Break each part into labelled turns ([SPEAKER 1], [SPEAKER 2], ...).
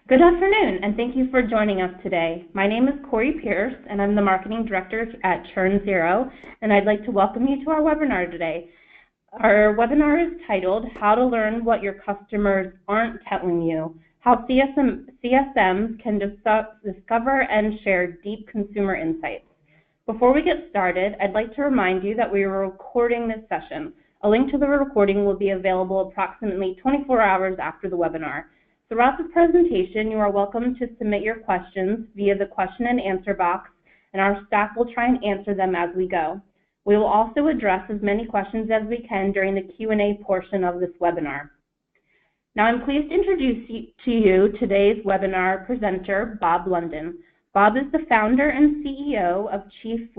[SPEAKER 1] Good afternoon, and thank you for joining us today. My name is Corey Pierce, and I'm the Marketing Director at Churn Zero, and I'd like to welcome you to our webinar today. Our webinar is titled, How to Learn What Your Customers Aren't Telling You, How CSMs Can Discover and Share Deep Consumer Insights. Before we get started, I'd like to remind you that we are recording this session. A link to the recording will be available approximately 24 hours after the webinar. Throughout the presentation, you are welcome to submit your questions via the question and answer box, and our staff will try and answer them as we go. We will also address as many questions as we can during the Q&A portion of this webinar. Now, I'm pleased to introduce to you today's webinar presenter, Bob London. Bob is the founder and CEO of Chief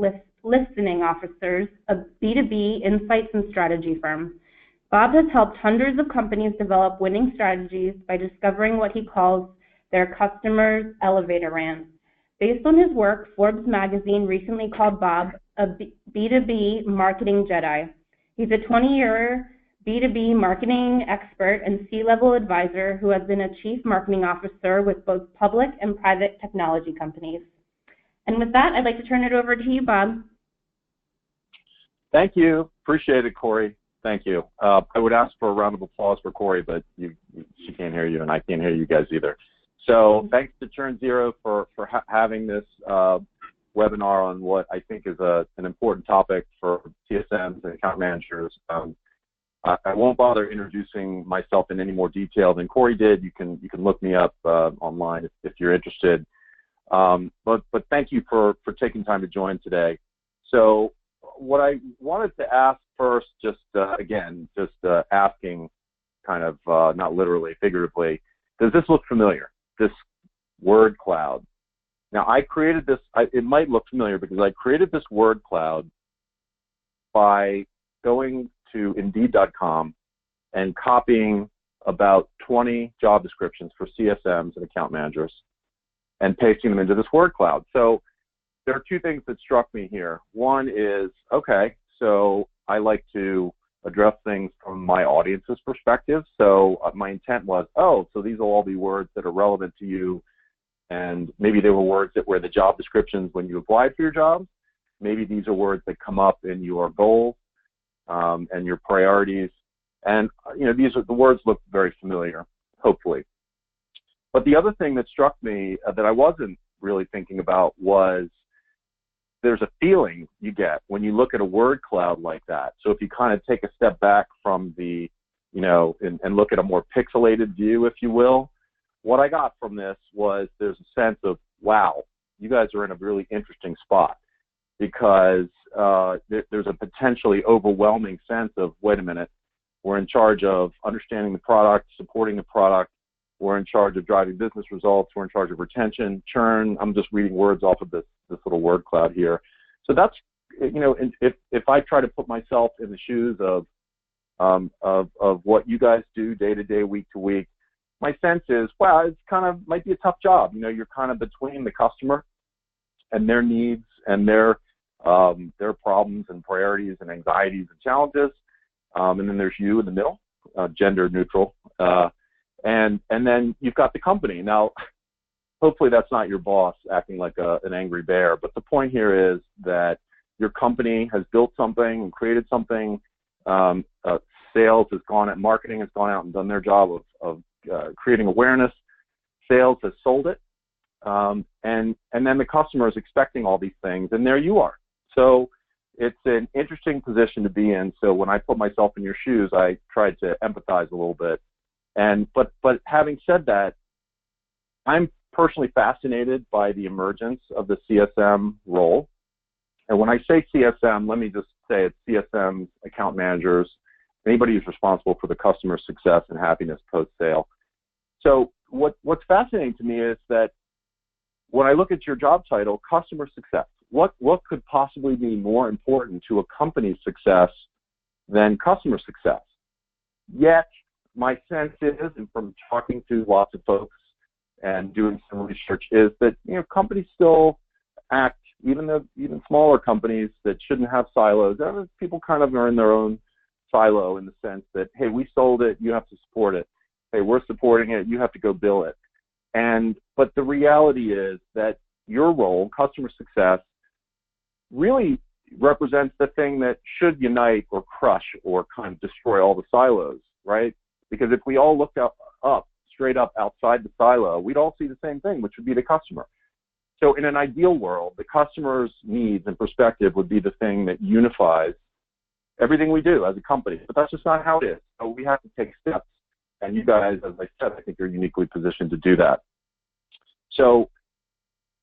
[SPEAKER 1] Listening Officers, a B2B insights and strategy firm. Bob has helped hundreds of companies develop winning strategies by discovering what he calls their customers' elevator rant. Based on his work, Forbes magazine recently called Bob a B2B marketing Jedi. He's a 20-year B2B marketing expert and C-level advisor who has been a chief marketing officer with both public and private technology companies. And with that, I'd like to turn it over to you, Bob.
[SPEAKER 2] Thank you. Appreciate it, Corey. Thank you. I would ask for a round of applause for Corey, but she can't hear you, and I can't hear you guys either. So thanks to Churn Zero for having this webinar on what I think is an important topic for CSMs and account managers. I won't bother introducing myself in any more detail than Corey did. You can look me up online if you're interested. But thank you for taking time to join today. So what I wanted to ask first, asking kind of, not literally, figuratively, does this look familiar, this word cloud? Now, I created this, it might look familiar because I created this word cloud by going to Indeed.com and copying about 20 job descriptions for CSMs and account managers and pasting them into this word cloud. So there are two things that struck me here. One is, okay, so I like to address things from my audience's perspective. So my intent was, oh, so these will all be words that are relevant to you. And maybe they were words that were the job descriptions when you applied for your jobs. Maybe these are words that come up in your goals and your priorities. And, these are the words look very familiar, hopefully. But the other thing that struck me that I wasn't really thinking about was there's a feeling you get when you look at a word cloud like that. So if you kind of take a step back from the, and look at a more pixelated view, if you will, what I got from this was there's a sense of, wow, you guys are in a really interesting spot because there's a potentially overwhelming sense of, wait a minute, we're in charge of understanding the product, supporting the product, we're in charge of driving business results, we're in charge of retention, churn. I'm just reading words off of this little word cloud here. So that's, if I try to put myself in the shoes of what you guys do day to day, week to week, my sense is, wow, it's kind of might be a tough job. You're kind of between the customer and their needs and their problems and priorities and anxieties and challenges, and then there's you in the middle, gender neutral. And then you've got the company. Now, hopefully that's not your boss acting like an angry bear, but the point here is that your company has built something and created something. Sales has gone out, marketing has gone out and done their job of creating awareness. Sales has sold it. And then the customer is expecting all these things, and there you are. So it's an interesting position to be in. So when I put myself in your shoes, I tried to empathize a little bit. But having said that, I'm personally fascinated by the emergence of the CSM role. And when I say CSM, let me just say it's CSMs, account managers, anybody who's responsible for the customer success and happiness post-sale. So what's fascinating to me is that when I look at your job title, customer success, what could possibly be more important to a company's success than customer success? Yet, my sense is, and from talking to lots of folks and doing some research, is that companies still act, even smaller companies that shouldn't have silos. People kind of are in their own silo in the sense that, hey, we sold it, you have to support it. Hey, we're supporting it, you have to go bill it. But the reality is that your role, customer success, really represents the thing that should unite or crush or kind of destroy all the silos, right? Because if we all looked straight up outside the silo, we'd all see the same thing, which would be the customer. So in an ideal world, the customer's needs and perspective would be the thing that unifies everything we do as a company. But that's just not how it is. So we have to take steps. And you guys, as I said, I think you're uniquely positioned to do that. So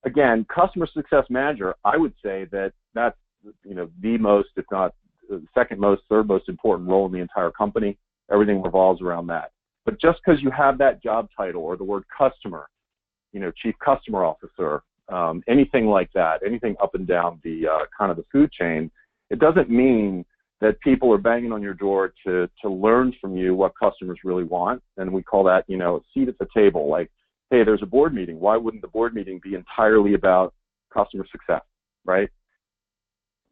[SPEAKER 2] again, customer success manager, I would say that that's, the most, if not the second most, third most important role in the entire company. Everything revolves around that. But just because you have that job title or the word customer, chief customer officer, anything like that, anything up and down the kind of the food chain, it doesn't mean that people are banging on your door to learn from you what customers really want. And we call that, a seat at the table. Like, hey, there's a board meeting. Why wouldn't the board meeting be entirely about customer success, right?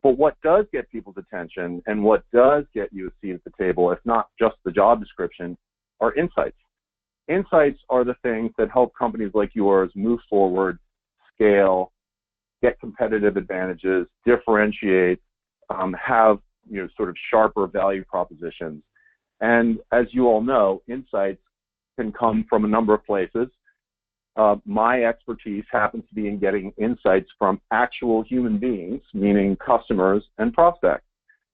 [SPEAKER 2] But what does get people's attention and what does get you a seat at the table, if not just the job description, are insights. Insights are the things that help companies like yours move forward, scale, get competitive advantages, differentiate, have sort of sharper value propositions. And as you all know, insights can come from a number of places. My expertise happens to be in getting insights from actual human beings, meaning customers and prospects.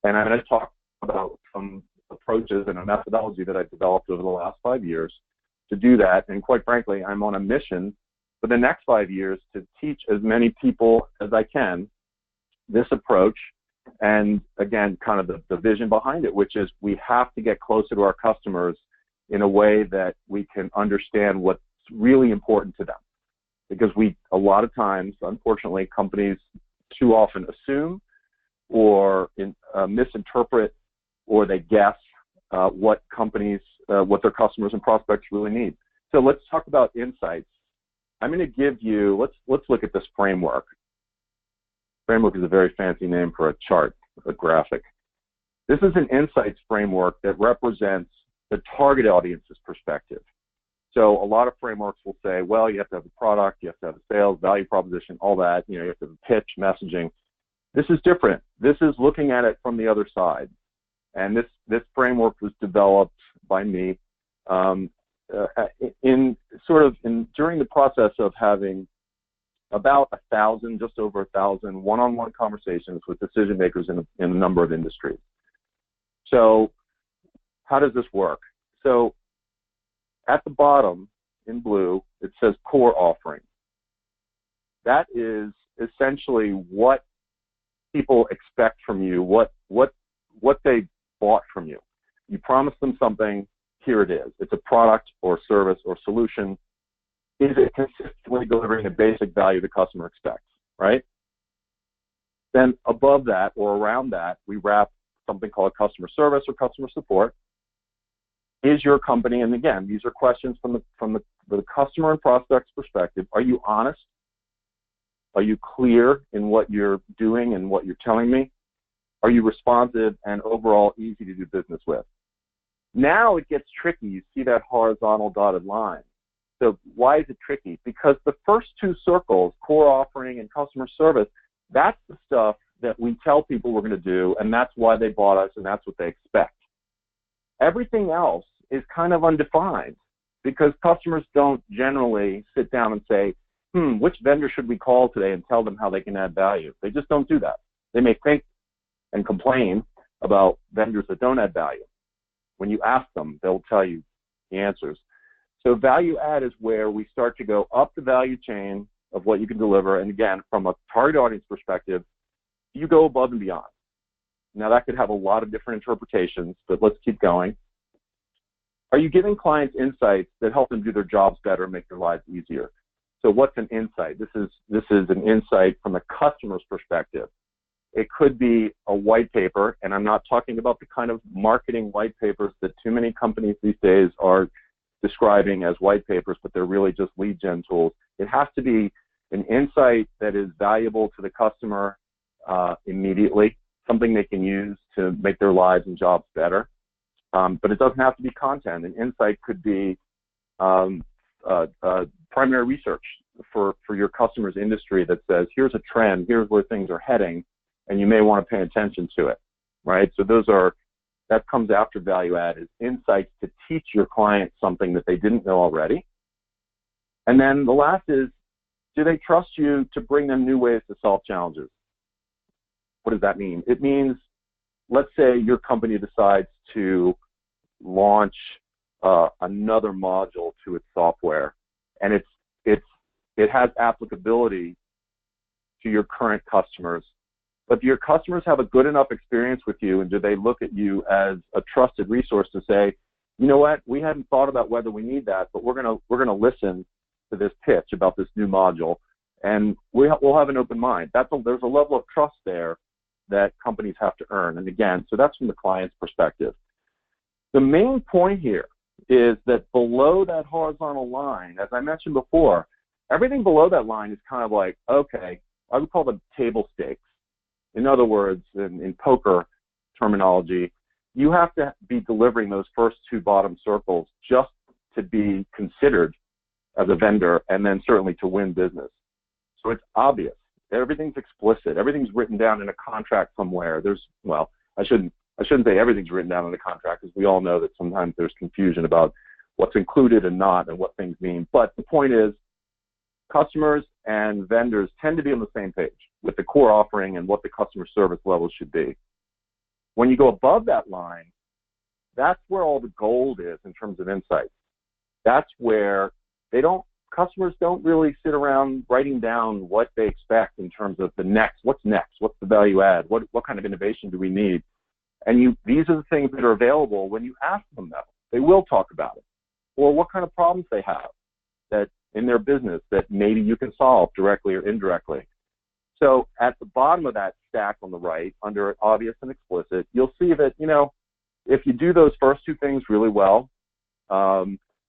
[SPEAKER 2] And I'm going to talk about some approaches and a methodology that I've developed over the last 5 years to do that. And quite frankly, I'm on a mission for the next 5 years to teach as many people as I can this approach. And again, kind of the vision behind it, which is we have to get closer to our customers in a way that we can understand what's really important to them. Because a lot of times, unfortunately, companies too often assume or misinterpret or they guess what their customers and prospects really need. So let's talk about insights. I'm going to give you, let's look at this framework. Framework is a very fancy name for a chart, a graphic. This is an insights framework that represents the target audience's perspective. So a lot of frameworks will say, well, you have to have a product, you have to have a sales, value proposition, all that. You have to have a pitch, messaging. This is different. This is looking at it from the other side. And this framework was developed by me during the process of having about 1,000, just over 1,000 one-on-one conversations with decision makers in a number of industries. So how does this work? So at the bottom in blue, it says core offering. That is essentially what people expect from you, what they bought from you. You promise them something, here it is. It's a product or service or solution. Is it consistently delivering the basic value the customer expects, right? Then above that or around that, we wrap something called customer service or customer support. Is your company, and again, these are questions from the customer and prospect's perspective. Are you honest? Are you clear in what you're doing and what you're telling me? Are you responsive and overall easy to do business with? Now it gets tricky. You see that horizontal dotted line. So why is it tricky? Because the first two circles, core offering and customer service, that's the stuff that we tell people we're going to do, and that's why they bought us, and that's what they expect. Everything else is kind of undefined because customers don't generally sit down and say, which vendor should we call today and tell them how they can add value? They just don't do that. They may think and complain about vendors that don't add value. When you ask them, they'll tell you the answers. So value add is where we start to go up the value chain of what you can deliver. And again, from a target audience perspective, you go above and beyond. Now that could have a lot of different interpretations, but let's keep going. Are you giving clients insights that help them do their jobs better and make their lives easier? So what's an insight? This is an insight from a customer's perspective. It could be a white paper, and I'm not talking about the kind of marketing white papers that too many companies these days are describing as white papers, but they're really just lead gen tools. It has to be an insight that is valuable to the customer immediately, something they can use to make their lives and jobs better. But it doesn't have to be content. An insight could be a primary research for your customer's industry that says, here's a trend, here's where things are heading, and you may want to pay attention to it, right? So that comes after value add, is insights to teach your client something that they didn't know already. And then the last is, do they trust you to bring them new ways to solve challenges? What does that mean? It means, let's say your company decides to launch another module to its software, and it has applicability to your current customers. But do your customers have a good enough experience with you, and do they look at you as a trusted resource to say, you know what, we hadn't thought about whether we need that, but we're gonna listen to this pitch about this new module, and we'll have an open mind. There's a level of trust there that companies have to earn. And again, so that's from the client's perspective. The main point here is that below that horizontal line, as I mentioned before, everything below that line is kind of like, okay, I would call them table stakes. In other words, in poker terminology, you have to be delivering those first two bottom circles just to be considered as a vendor, and then certainly to win business. So it's obvious. Everything's explicit. Everything's written down in a contract somewhere. I shouldn't say everything's written down in a contract, because we all know that sometimes there's confusion about what's included and not and what things mean. But the point is, customers and vendors tend to be on the same page with the core offering and what the customer service level should be. When you go above that line, that's where all the gold is in terms of insights. That's where customers don't really sit around writing down what they expect in terms of what's next, what's the value add, what kind of innovation do we need. And these are the things that are available when you ask them though. They will talk about it. Or what kind of problems they have that in their business that maybe you can solve directly or indirectly. So at the bottom of that stack on the right, under obvious and explicit, you'll see that, if you do those first two things really well,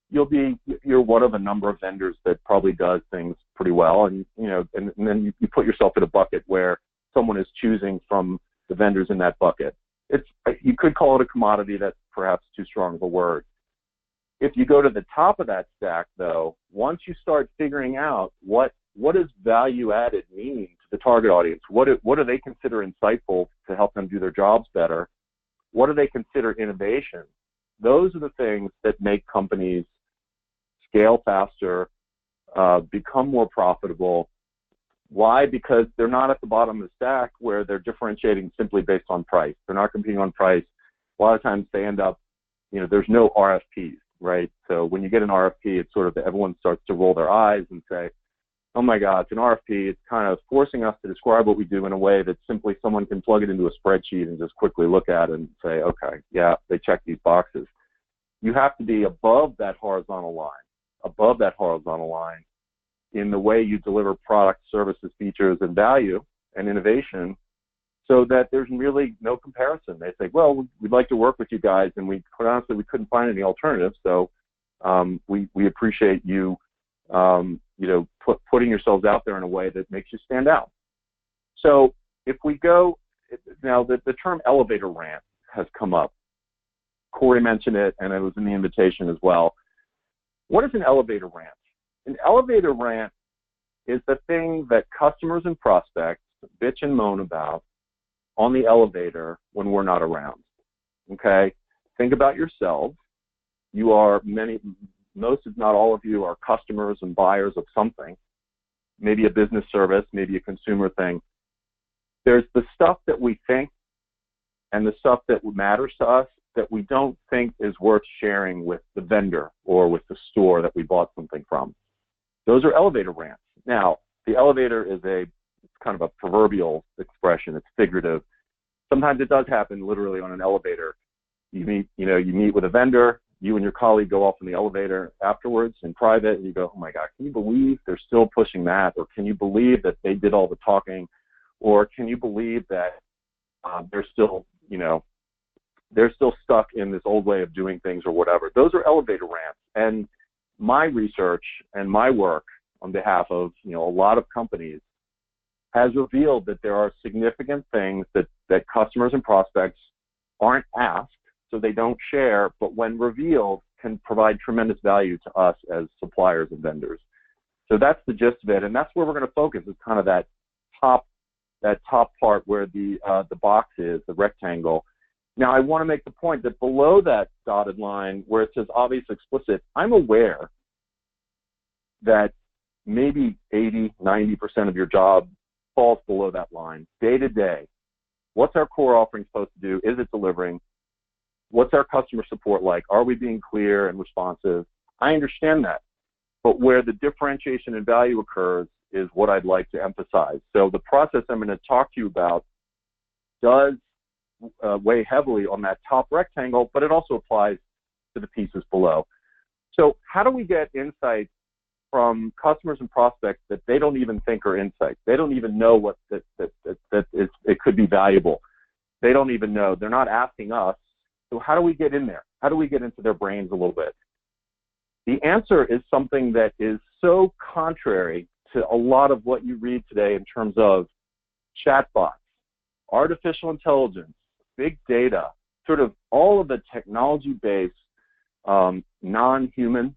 [SPEAKER 2] you're one of a number of vendors that probably does things pretty well, and then you put yourself in a bucket where someone is choosing from the vendors in that bucket. You could call it a commodity. That's perhaps too strong of a word. If you go to the top of that stack, though, once you start figuring out what does value added mean to the target audience, what do they consider insightful to help them do their jobs better, what do they consider innovation, those are the things that make companies scale faster, become more profitable. Why? Because they're not at the bottom of the stack where they're differentiating simply based on price. They're not competing on price. A lot of times they end up, there's no RFPs, right? So when you get an RFP, it's sort of everyone starts to roll their eyes and say, oh my God, it's an RFP. It's kind of forcing us to describe what we do in a way that simply someone can plug it into a spreadsheet and just quickly look at it and say, okay, yeah, they check these boxes. You have to be above that horizontal line in the way you deliver products, services, features, and value and innovation, so that there's really no comparison. They say, well, we'd like to work with you guys, and quite honestly, we couldn't find any alternatives, so we appreciate you, putting yourselves out there in a way that makes you stand out. So if we go, now the term elevator rant has come up. Corey mentioned it, and it was in the invitation as well. What is an elevator rant? An elevator rant is the thing that customers and prospects bitch and moan about on the elevator when we're not around. Okay? Think about yourselves. You are most if not all of you are customers and buyers of something, maybe a business service, maybe a consumer thing. There's the stuff that we think and the stuff that matters to us that we don't think is worth sharing with the vendor or with the store that we bought something from. Those are elevator rants. Now, the elevator is it's kind of a proverbial expression. It's figurative. Sometimes it does happen literally on an elevator. You meet with a vendor, you and your colleague go off in the elevator afterwards in private, and you go, oh my God, can you believe they're still pushing that? Or can you believe that they did all the talking? Or can you believe that they're still stuck in this old way of doing things or whatever? Those are elevator rants. And my research and my work on behalf of a lot of companies has revealed that there are significant things that customers and prospects aren't asked, so they don't share, but when revealed, can provide tremendous value to us as suppliers and vendors. So that's the gist of it, and that's where we're going to focus, is kind of that top part where the box is, the rectangle. Now, I want to make the point that below that dotted line where it says obvious explicit, I'm aware that maybe 80, 90% of your job falls below that line, day to day. What's our core offering supposed to do? Is it delivering? What's our customer support like? Are we being clear and responsive? I understand that. But where the differentiation and value occurs is what I'd like to emphasize. So the process I'm going to talk to you about does weigh heavily on that top rectangle, but it also applies to the pieces below. So how do we get insights from customers and prospects that they don't even think are insights? They don't even know what that it could be valuable. They don't even know. They're not asking us. So how do we get in there? How do we get into their brains a little bit? The answer is something that is so contrary to a lot of what you read today in terms of chatbots, artificial intelligence, big data, sort of all of the technology-based, non-human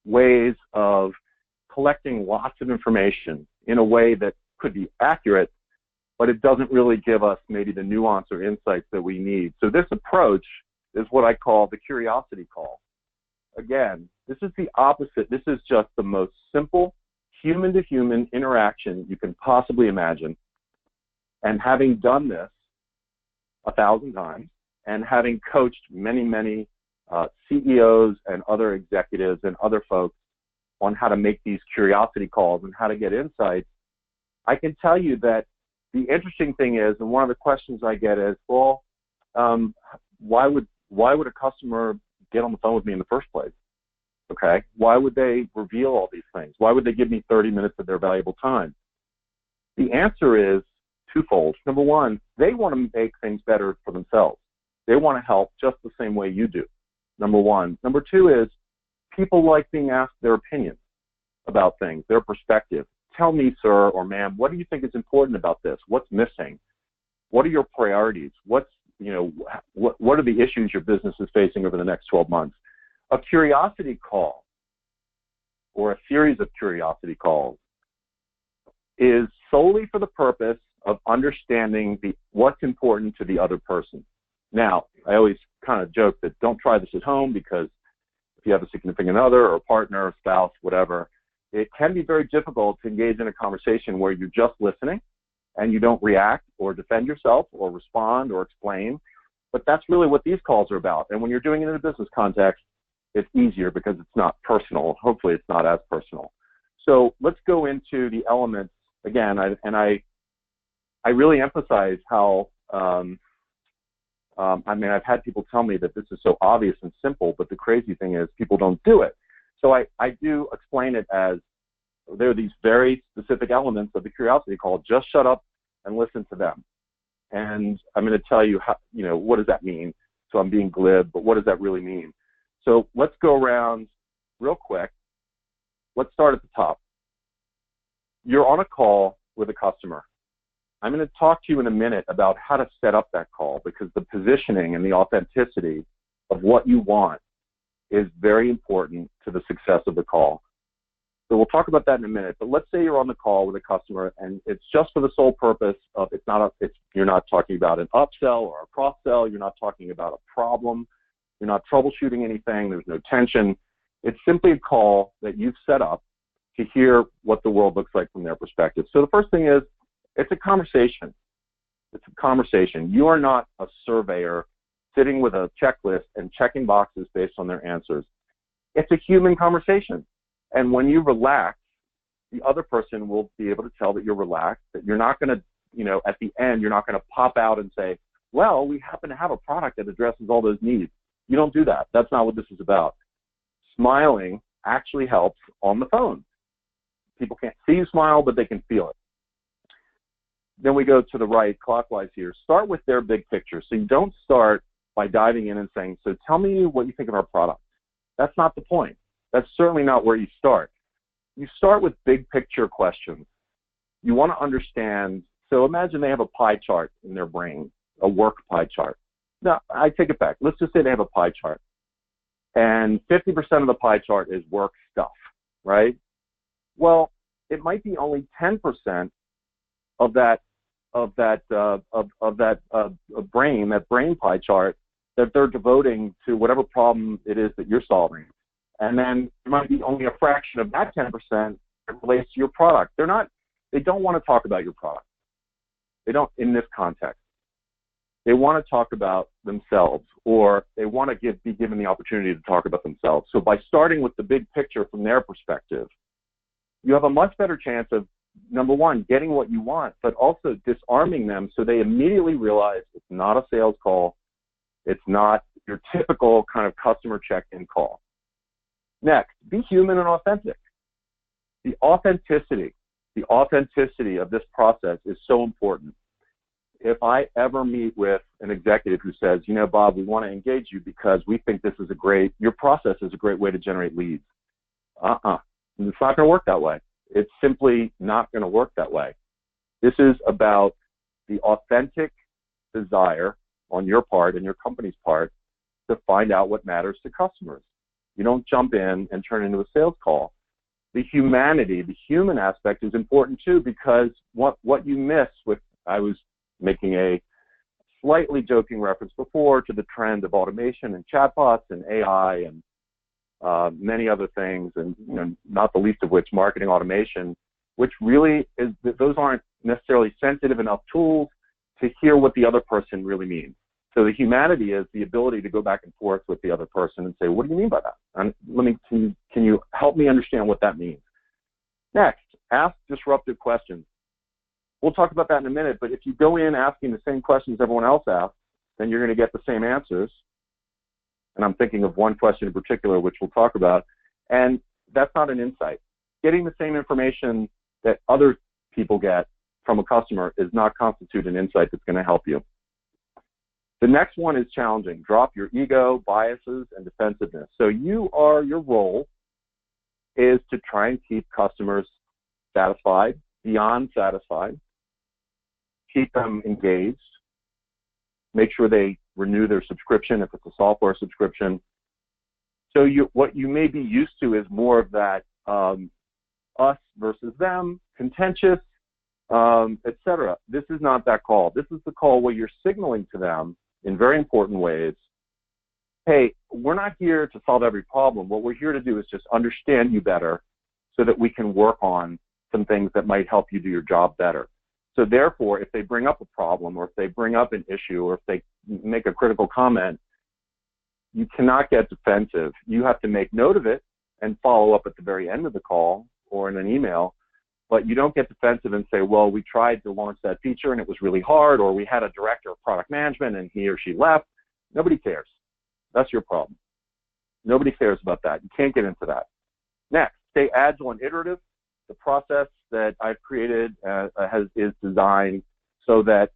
[SPEAKER 2] ways of collecting lots of information in a way that could be accurate, but it doesn't really give us maybe the nuance or insights that we need. So this approach is what I call the curiosity call. Again, this is the opposite. This is just the most simple human-to-human interaction you can possibly imagine. And having done this 1,000 times, and having coached many, many CEOs and other executives and other folks on how to make these curiosity calls and how to get insights, I can tell you that the interesting thing is, and one of the questions I get is, well, why would a customer get on the phone with me in the first place? Okay, why would they reveal all these things? Why would they give me 30 minutes of their valuable time? The answer is twofold. Number one, they want to make things better for themselves. They want to help just the same way you do. Number one. Number two is people like being asked their opinions about things, their perspective. Tell me, sir or ma'am, what do you think is important about this? What's missing? What are your priorities? What are the issues your business is facing over the next 12 months? A curiosity call or a series of curiosity calls is solely for the purpose of understanding what's important to the other person. Now, I always kind of joke that don't try this at home, because if you have a significant other or a partner or spouse, whatever, it can be very difficult to engage in a conversation where you're just listening and you don't react or defend yourself or respond or explain. But that's really what these calls are about. And when you're doing it in a business context, it's easier because it's not personal. Hopefully it's not as personal. So let's go into the elements again. I really emphasize how, I've had people tell me that this is so obvious and simple, but the crazy thing is people don't do it. So I do explain it as there are these very specific elements of the curiosity call. Just shut up and listen to them. And I'm going to tell you how, what does that mean? So I'm being glib, but what does that really mean? So let's go around real quick. Let's start at the top. You're on a call with a customer. I'm going to talk to you in a minute about how to set up that call, because the positioning and the authenticity of what you want is very important to the success of the call. So we'll talk about that in a minute, but let's say you're on the call with a customer and it's just for the sole purpose of, you're not talking about an upsell or a cross-sell, you're not talking about a problem, you're not troubleshooting anything, there's no tension. It's simply a call that you've set up to hear what the world looks like from their perspective. So the first thing is, it's a conversation. It's a conversation. You are not a surveyor sitting with a checklist and checking boxes based on their answers. It's a human conversation. And when you relax, the other person will be able to tell that you're relaxed, that you're not going to, at the end, you're not going to pop out and say, well, we happen to have a product that addresses all those needs. You don't do that. That's not what this is about. Smiling actually helps on the phone. People can't see you smile, but they can feel it. Then we go to the right, clockwise here. Start with their big picture. So you don't start by diving in and saying, so tell me what you think of our product. That's not the point. That's certainly not where you start. You start with big picture questions. You want to understand, so imagine they have a pie chart in their brain, a work pie chart. Now, I take it back. Let's just say they have a pie chart. and 50% of the pie chart is work stuff, right? Well, it might be only 10% of that brain pie chart that they're devoting to whatever problem it is that you're solving. And then there might be only a fraction of that 10% that relates to your product. They don't want to talk about your product. They don't in this context. They want to talk about themselves, or they want to be given the opportunity to talk about themselves. So by starting with the big picture from their perspective, you have a much better chance of, number one, getting what you want, but also disarming them so they immediately realize it's not a sales call. It's not your typical kind of customer check-in call. Next, be human and authentic. The authenticity of this process is so important. If I ever meet with an executive who says, you know, Bob, we want to engage you because we think your process is a great way to generate leads. It's not going to work that way. It's simply not going to work that way. This is about the authentic desire on your part and your company's part to find out what matters to customers. You don't jump in and turn into a sales call. The humanity, the human aspect is important too, because what you miss I was making a slightly joking reference before to the trend of automation and chatbots and AI and many other things, and not the least of which marketing automation, which really is, those aren't necessarily sensitive enough tools to hear what the other person really means. So the humanity is the ability to go back and forth with the other person and say, what do you mean by that? And can you help me understand what that means? Next, ask disruptive questions. We'll talk about that in a minute, but if you go in asking the same questions everyone else asks, then you're going to get the same answers. And I'm thinking of one question in particular, which we'll talk about, and that's not an insight. Getting the same information that other people get from a customer does not constitute an insight that's going to help you. The next one is challenging. Drop your ego, biases, and defensiveness. So your role is to try and keep customers satisfied, beyond satisfied, keep them engaged, make sure they renew their subscription if it's a software subscription. So what you may be used to is more of that us versus them, contentious, etc. This is not that call. This is the call where you're signaling to them in very important ways, hey, we're not here to solve every problem. What we're here to do is just understand you better so that we can work on some things that might help you do your job better. So therefore, if they bring up a problem, or if they bring up an issue, or if they make a critical comment, you cannot get defensive. You have to make note of it and follow up at the very end of the call or in an email, but you don't get defensive and say, well, we tried to launch that feature and it was really hard, or we had a director of product management and he or she left. Nobody cares. That's your problem. Nobody cares about that. You can't get into that. Next, stay agile and iterative. The process that I've created is designed so that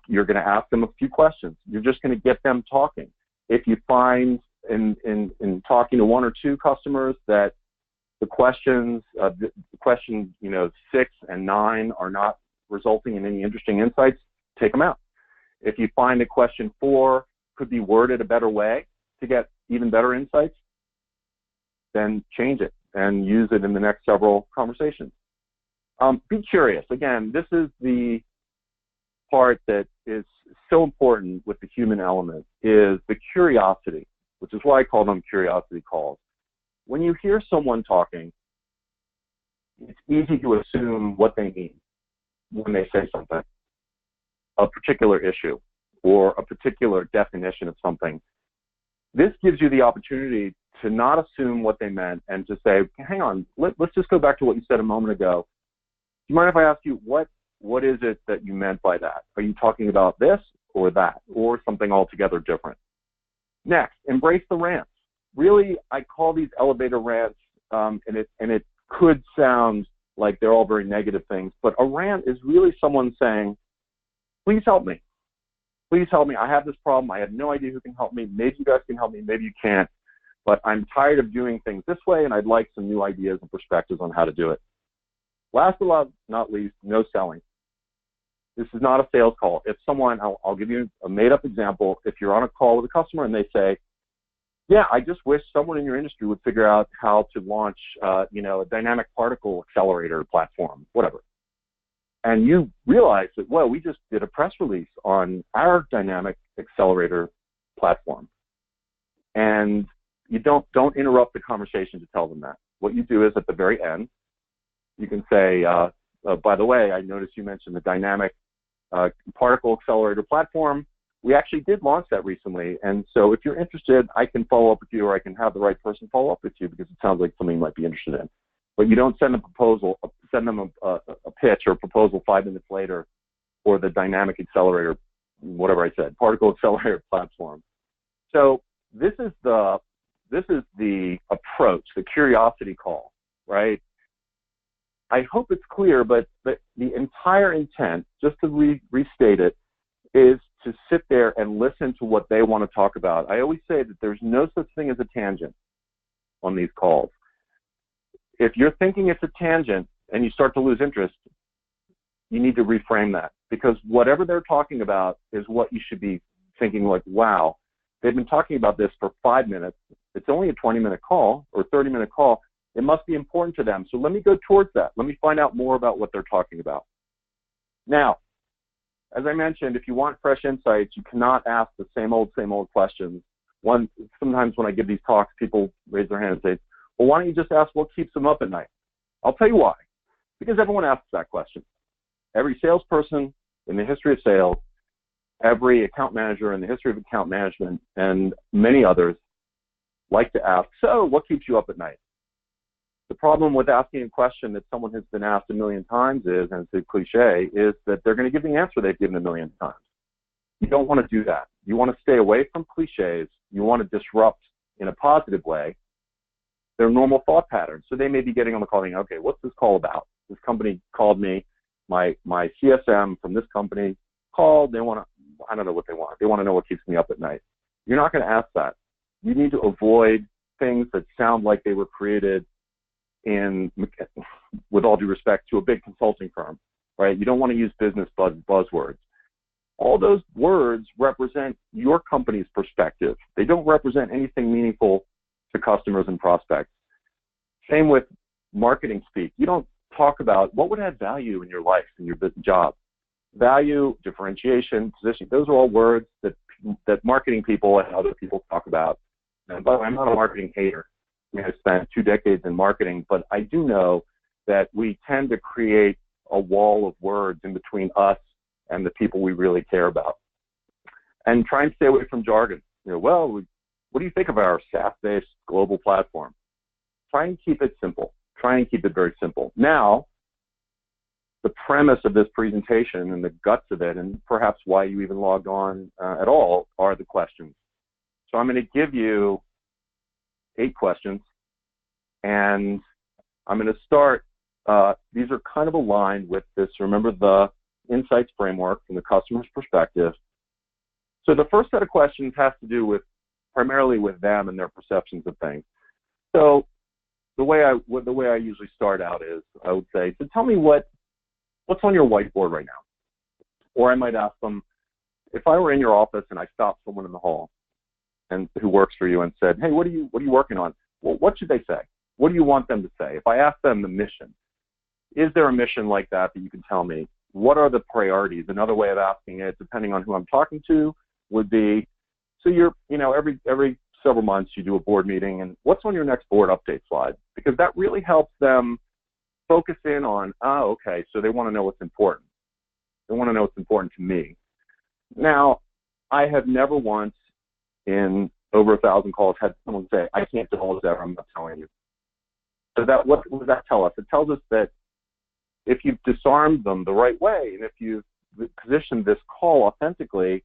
[SPEAKER 2] you're going to ask them a few questions. You're just going to get them talking. If you find in talking to one or two customers that the questions 6 and 9 are not resulting in any interesting insights, take them out. If you find that question 4 could be worded a better way to get even better insights, then change it and use it in the next several conversations. Be curious. Again, this is the part that is so important with the human element, is the curiosity, which is why I call them curiosity calls. When you hear someone talking, it's easy to assume what they mean when they say something, a particular issue or a particular definition of something. This gives you the opportunity to not assume what they meant and to say, hang on, let's just go back to what you said a moment ago. Do you mind if I ask you, what is it that you meant by that? Are you talking about this or that, or something altogether different? Next, embrace the rants. Really, I call these elevator rants, and it could sound like they're all very negative things, but a rant is really someone saying, please help me. Please help me. I have this problem. I have no idea who can help me. Maybe you guys can help me. Maybe you can't. But I'm tired of doing things this way, and I'd like some new ideas and perspectives on how to do it. Last but not least, no selling. This is not a sales call. If someone, I'll give you a made-up example. If you're on a call with a customer and they say, yeah, I just wish someone in your industry would figure out how to launch, a dynamic particle accelerator platform, whatever. And you realize that, well, we just did a press release on our dynamic accelerator platform. And you don't interrupt the conversation to tell them that. What you do is at the very end, you can say, by the way, I noticed you mentioned the dynamic particle accelerator platform. We actually did launch that recently. And so if you're interested, I can follow up with you, or I can have the right person follow up with you, because it sounds like something you might be interested in. But you don't send them a pitch or a proposal 5 minutes later for the dynamic accelerator, whatever I said, particle accelerator platform. So this is the approach, the curiosity call, right? I hope it's clear, but the entire intent, just to restate it, is to sit there and listen to what they want to talk about. I always say that there's no such thing as a tangent on these calls. If you're thinking it's a tangent and you start to lose interest, you need to reframe that, because whatever they're talking about is what you should be thinking, like, wow, they've been talking about this for 5 minutes. It's only a 20-minute call or 30-minute call. It must be important to them. So let me go towards that. Let me find out more about what they're talking about. Now, as I mentioned, if you want fresh insights, you cannot ask the same old questions. Sometimes when I give these talks, people raise their hand and say, well, why don't you just ask what keeps them up at night? I'll tell you why. Because everyone asks that question. Every salesperson in the history of sales, every account manager in the history of account management, and many others like to ask, so what keeps you up at night? The problem with asking a question that someone has been asked a million times is, and it's a cliche, is that they're going to give the answer they've given a million times. You don't want to do that. You want to stay away from cliches. You want to disrupt in a positive way their normal thought patterns. So they may be getting on the call thinking, okay, what's this call about? This company called me. My CSM from this company called. They want to, I don't know what they want. They want to know what keeps me up at night. You're not going to ask that. You need to avoid things that sound like they were created with all due respect, to a big consulting firm, right? You don't want to use business buzzwords. All those words represent your company's perspective. They don't represent anything meaningful to customers and prospects. Same with marketing speak. You don't talk about what would add value in your life, in your job. Value, differentiation, position, those are all words that marketing people and other people talk about. And by the way, I'm not a marketing hater. I spent 2 decades in marketing, but I do know that we tend to create a wall of words in between us and the people we really care about. And try and stay away from jargon. What do you think of our SaaS-based global platform? Try and keep it simple. Try and keep it very simple. Now, the premise of this presentation and the guts of it, and perhaps why you even logged on at all, are the questions. So I'm going to give you 8 questions, and I'm going to start. These are kind of aligned with this. Remember the insights framework from the customer's perspective. So the first set of questions has to do with primarily with them and their perceptions of things. So the way I usually start out is I would say, so tell me what's on your whiteboard right now. Or I might ask them, if I were in your office and I stopped someone in the hall and who works for you and said, hey, what are you working on? Well, what should they say? What do you want them to say? If I ask them the mission, is there a mission like that you can tell me? What are the priorities? Another way of asking it, depending on who I'm talking to, would be, so every several months you do a board meeting, and what's on your next board update slide? Because that really helps them focus in on, okay, so they want to know what's important. They want to know what's important to me. Now, I have never once in over 1,000 calls had someone say, I can't divulge that, I'm not telling you. So what does that tell us? It tells us that if you've disarmed them the right way, and if you've positioned this call authentically,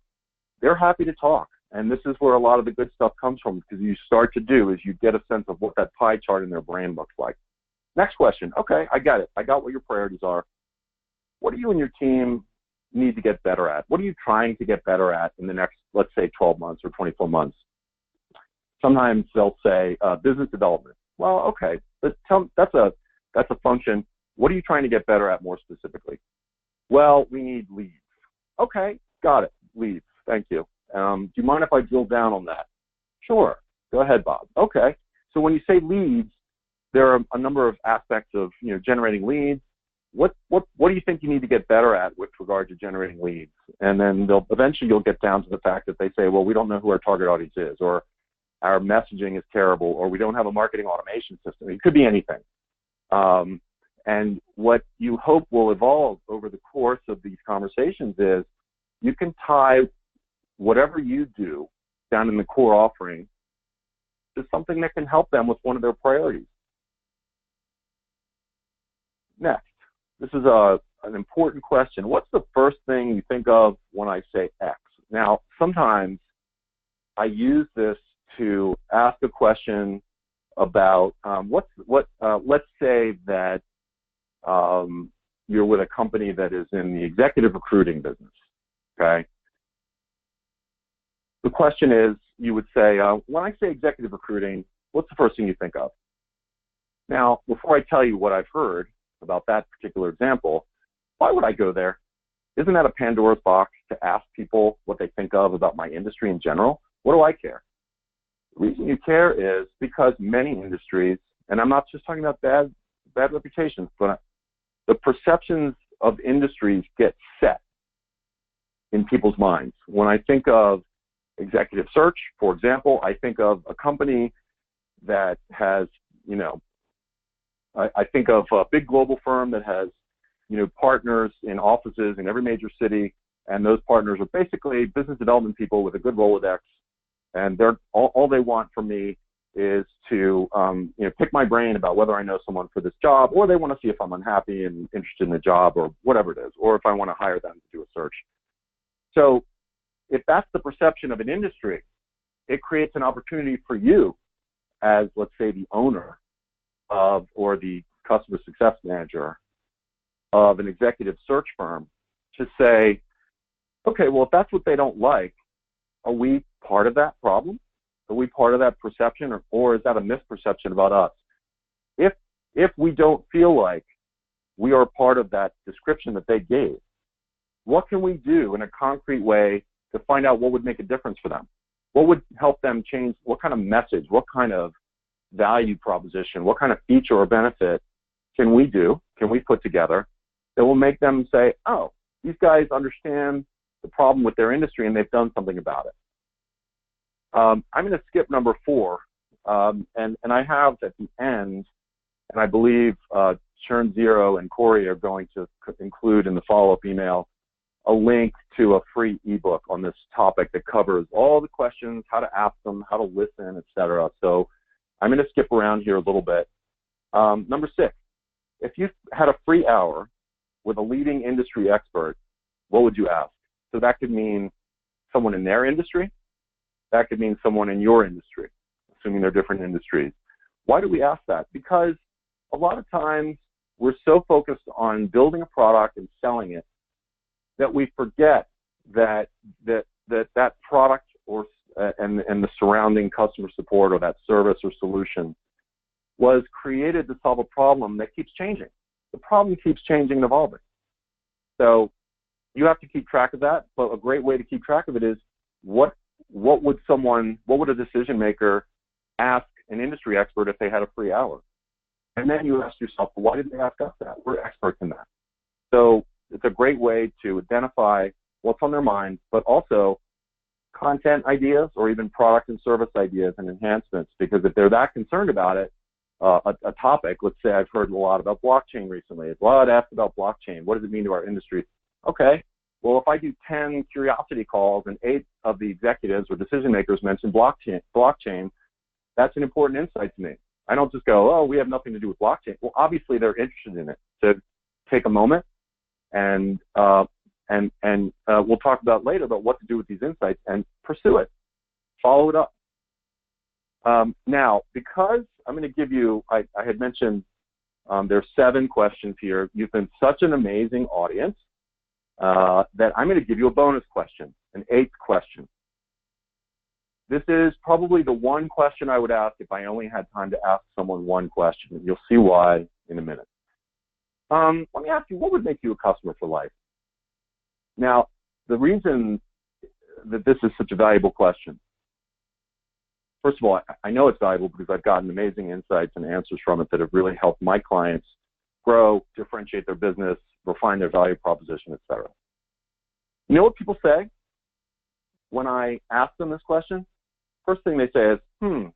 [SPEAKER 2] they're happy to talk. And this is where a lot of the good stuff comes from, because you start to do is you get a sense of what that pie chart in their brain looks like. Next question. Okay, I got it. I got what your priorities are. What do you and your team need to get better at? What are you trying to get better at in the next, let's say, 12 months or 24 months? Sometimes they'll say business development. Well, okay, but that's a function. What are you trying to get better at more specifically? Well, we need leads. Okay, got it. Leads. Thank you. Do you mind if I drill down on that? Sure. Go ahead, Bob. Okay. So when you say leads, there are a number of aspects of generating leads. What do you think you need to get better at with regard to generating leads? And then eventually you'll get down to the fact that they say, well, we don't know who our target audience is, or our messaging is terrible, or we don't have a marketing automation system. It could be anything. And what you hope will evolve over the course of these conversations is you can tie whatever you do down in the core offering to something that can help them with one of their priorities. Next, this is an important question. What's the first thing you think of when I say X? Now, sometimes I use this to ask a question about let's say that you're with a company that is in the executive recruiting business, okay? The question is, you would say, when I say executive recruiting, what's the first thing you think of? Now, before I tell you what I've heard about that particular example, why would I go there? Isn't that a Pandora's box to ask people what they think of about my industry in general? What do I care? The reason you care is because many industries, and I'm not just talking about bad reputations, but the perceptions of industries get set in people's minds. When I think of executive search, for example, I think of a company that has, I think of a big global firm that has, partners in offices in every major city, and those partners are basically business development people with a good Rolodex, and they're all they want from me is to, pick my brain about whether I know someone for this job, or they want to see if I'm unhappy and interested in the job, or whatever it is, or if I want to hire them to do a search. So if that's the perception of an industry, it creates an opportunity for you as, let's say, the owner of, or the customer success manager of an executive search firm to say, okay, well, if that's what they don't like, are we part of that problem? Are we part of that perception, or is that a misperception about us? If we don't feel like we are part of that description that they gave, what can we do in a concrete way to find out what would make a difference for them? What would help them change? What kind of message, what kind of value proposition, what kind of feature or benefit can we put together that will make them say, oh, these guys understand the problem with their industry and they've done something about it. I'm going to skip number 4, and I have at the end, and I believe Churn Zero and Corey are going to include in the follow-up email a link to a free ebook on this topic that covers all the questions, how to ask them, how to listen, etc. So I'm going to skip around here a little bit. Number 6, if you had a free hour with a leading industry expert, what would you ask? So that could mean someone in their industry. That could mean someone in your industry, assuming they're different industries. Why do we ask that? Because a lot of times we're so focused on building a product and selling it that we forget that product or and the surrounding customer support or that service or solution was created to solve a problem that keeps changing. The problem keeps changing and evolving. So you have to keep track of that, but a great way to keep track of it is what would a decision maker ask an industry expert if they had a free hour? And then you ask yourself, why did they ask us that? We're experts in that. So it's a great way to identify what's on their mind, but also content ideas or even product and service ideas and enhancements, because if they're that concerned about it, a topic, let's say I've heard a lot about blockchain recently. A lot asked about blockchain. What does it mean to our industry? Okay, well, if I do 10 curiosity calls and 8 of the executives or decision makers mention blockchain, that's an important insight to me. I don't just go, oh, we have nothing to do with blockchain. Well, obviously they're interested in it. So take a moment and we'll talk about later about what to do with these insights and pursue it. Follow it up. Now, because I'm going to give you, I had mentioned there's 7 questions here. You've been such an amazing audience that I'm going to give you a bonus question, an 8th question. This is probably the one question I would ask if I only had time to ask someone one question, and you'll see why in a minute. Let me ask you, what would make you a customer for life? Now, the reason that this is such a valuable question first of all, I know it's valuable because I've gotten amazing insights and answers from it that have really helped my clients grow, differentiate their business, refine their value proposition, et cetera. You know what people say when I ask them this question? First thing they say is,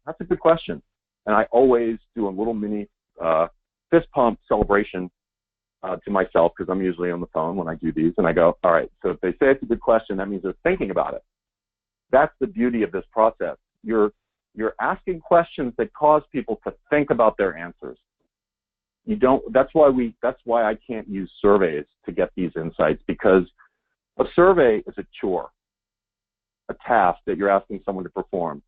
[SPEAKER 2] that's a good question. And I always do a little mini fist pump celebration to myself, because I'm usually on the phone when I do these, and I go, all right, so if they say it's a good question, that means they're thinking about it. That's the beauty of this process. You're asking questions that cause people to think about their answers. That's why I can't use surveys to get these insights, because a survey is a chore, a task that you're asking someone to perform.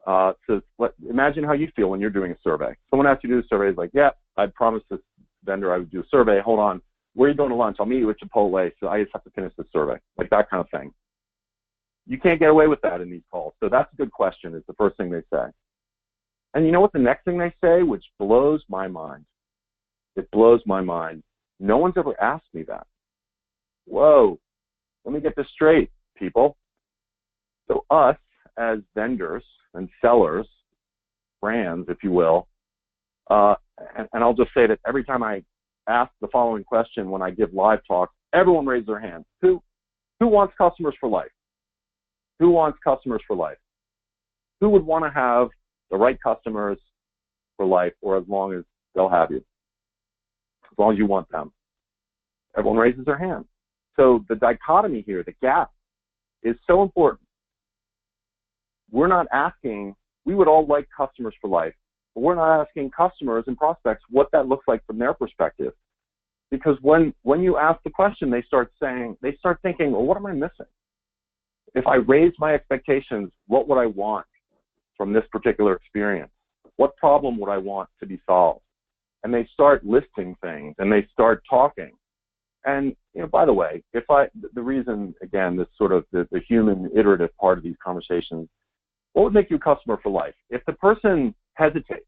[SPEAKER 2] So imagine how you feel when you're doing a survey. Someone asks you to do a survey, it's like, yeah, I promised this vendor I would do a survey. Hold on, where are you going to lunch? I'll meet you at Chipotle, so I just have to finish this survey. Like that kind of thing. You can't get away with that in these calls. So that's a good question, is the first thing they say. And you know what the next thing they say, which blows my mind? It blows my mind. No one's ever asked me that. Whoa, let me get this straight, people. So us as vendors and sellers, brands, if you will, and I'll just say that every time I ask the following question when I give live talks, everyone raises their hand. Who wants customers for life? Who wants customers for life? Who would want to have the right customers for life, or as long as they'll have you? As long as you want them. Everyone raises their hand. So the dichotomy here, the gap, is so important. We're not asking, we would all like customers for life, but we're not asking customers and prospects what that looks like from their perspective. Because when you ask the question, they start thinking, well, what am I missing? If I raise my expectations, what would I want from this particular experience? What problem would I want to be solved? And they start listing things, and they start talking. And, by the way, the reason, again, this sort of the human iterative part of these conversations, what would make you a customer for life? If the person hesitates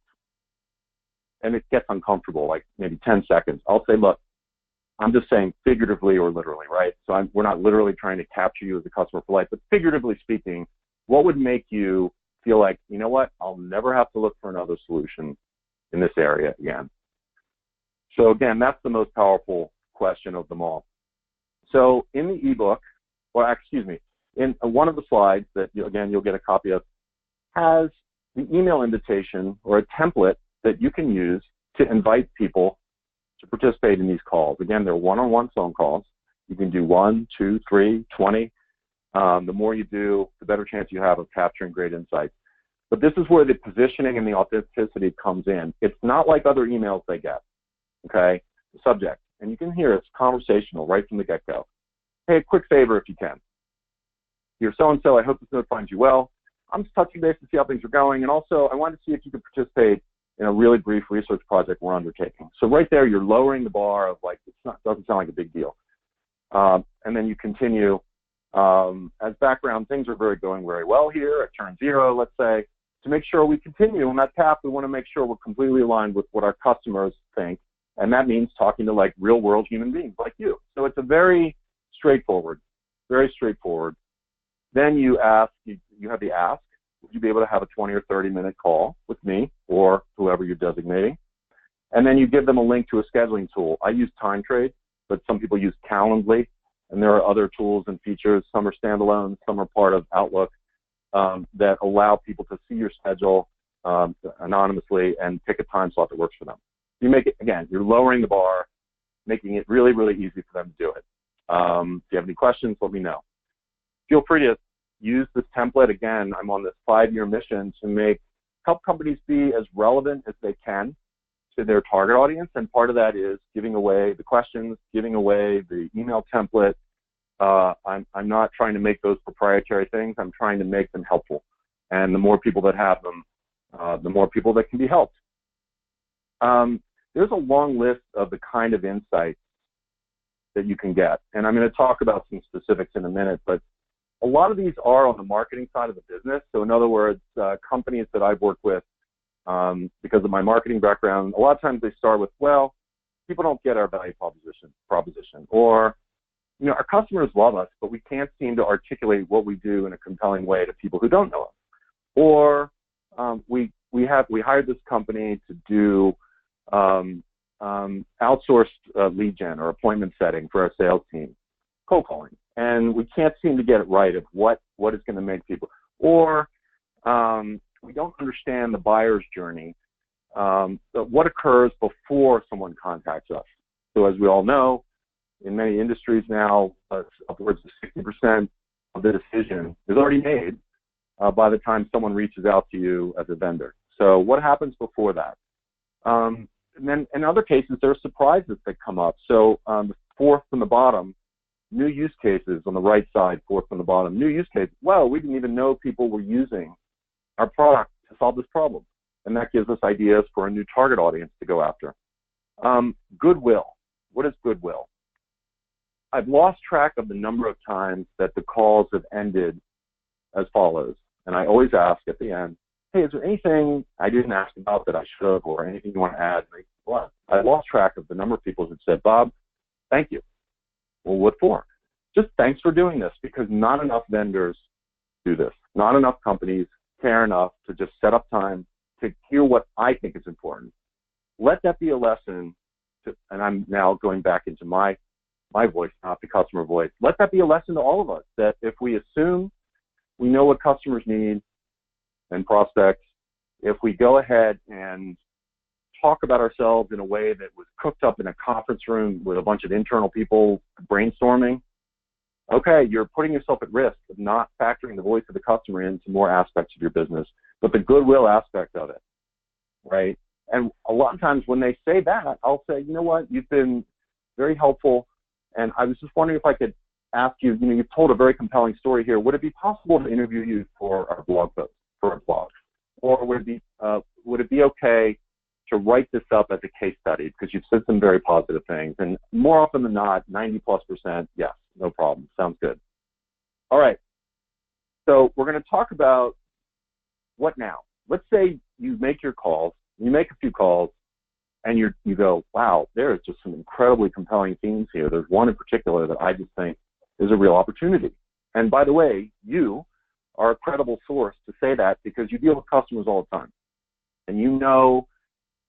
[SPEAKER 2] and it gets uncomfortable, like maybe 10 seconds, I'll say, look, I'm just saying figuratively or literally, right? So we're not literally trying to capture you as a customer for life, but figuratively speaking, what would make you feel like, you know what, I'll never have to look for another solution in this area again? So again, that's the most powerful question of them all. So in the ebook, in one of the slides that, you'll get a copy of, has the email invitation or a template that you can use to invite people to participate in these calls. Again, they're one-on-one phone calls. You can do 1, 2, 3, 20. The more you do, the better chance you have of capturing great insights. But this is where the positioning and the authenticity comes in. It's not like other emails they get, okay? The subject, and you can hear it's conversational right from the get-go. Hey, a quick favor if you can. You're so-and-so, I hope this note finds you well. I'm just touching base to see how things are going, and also I wanted to see if you could participate in a really brief research project we're undertaking. So right there, you're lowering the bar of doesn't sound like a big deal. And then you continue, as background, things are going very well here at Turn Zero, let's say. To make sure we continue on that path, we want to make sure we're completely aligned with what our customers think, and that means talking to real world human beings like you. So it's a very straightforward. Then you ask, you have the ask, would you be able to have a 20 or 30-minute call with me or whoever you're designating? And then you give them a link to a scheduling tool. I use TimeTrade, but some people use Calendly, and there are other tools and features. Some are standalone, some are part of Outlook, that allow people to see your schedule anonymously and pick a time slot that works for them. You make it, again, you're lowering the bar, making it really, really easy for them to do it. If you have any questions, let me know. Feel free to use this template. Again, I'm on this 5-year mission to help companies be as relevant as they can to their target audience, and part of that is giving away the questions, giving away the email template. I'm not trying to make those proprietary things. I'm trying to make them helpful, and the more people that have them, the more people that can be helped. There's a long list of the kind of insights that you can get, and I'm going to talk about some specifics in a minute, but a lot of these are on the marketing side of the business. So in other words, companies that I've worked with, because of my marketing background, a lot of times they start with, well, people don't get our value proposition, or, our customers love us, but we can't seem to articulate what we do in a compelling way to people who don't know us. Or we hired this company to do outsourced lead gen or appointment setting for our sales team, cold calling, and we can't seem to get it right of what is going to make people. Or we don't understand the buyer's journey, what occurs before someone contacts us. So as we all know, in many industries now, upwards of 60% of the decision is already made by the time someone reaches out to you as a vendor. So what happens before that? And then in other cases, there are surprises that come up. So the fourth from the bottom, new use cases on the right side, fourth from the bottom, new use cases. Well, we didn't even know people were using our product to solve this problem. And that gives us ideas for a new target audience to go after. Goodwill. What is goodwill? I've lost track of the number of times that the calls have ended as follows. And I always ask at the end, hey, is there anything I didn't ask about that I should have, or anything you want to add? Well, I lost track of the number of people that said, Bob, thank you. Well, what for? Just thanks for doing this, because not enough vendors do this. Not enough companies care enough to just set up time to hear what I think is important. Let that be a lesson, and I'm now going back into my voice, not the customer voice. Let that be a lesson to all of us, that if we assume we know what customers need and prospects, if we go ahead and talk about ourselves in a way that was cooked up in a conference room with a bunch of internal people brainstorming, okay, you're putting yourself at risk of not factoring the voice of the customer into more aspects of your business, but the goodwill aspect of it, right? And a lot of times when they say that, I'll say, you know what, you've been very helpful, and I was just wondering if I could ask you, you've told a very compelling story here. Would it be possible to interview you for our blog post, for a blog? Or would it be okay to write this up as a case study, because you've said some very positive things? And more often than not, 90+%, yes, no problem, sounds good. All right, so we're going to talk about what now. Let's say you make your calls, you make a few calls, and you go, wow, there is just some incredibly compelling themes here. There's one in particular that I just think is a real opportunity. And by the way, you are a credible source to say that, because you deal with customers all the time. And you know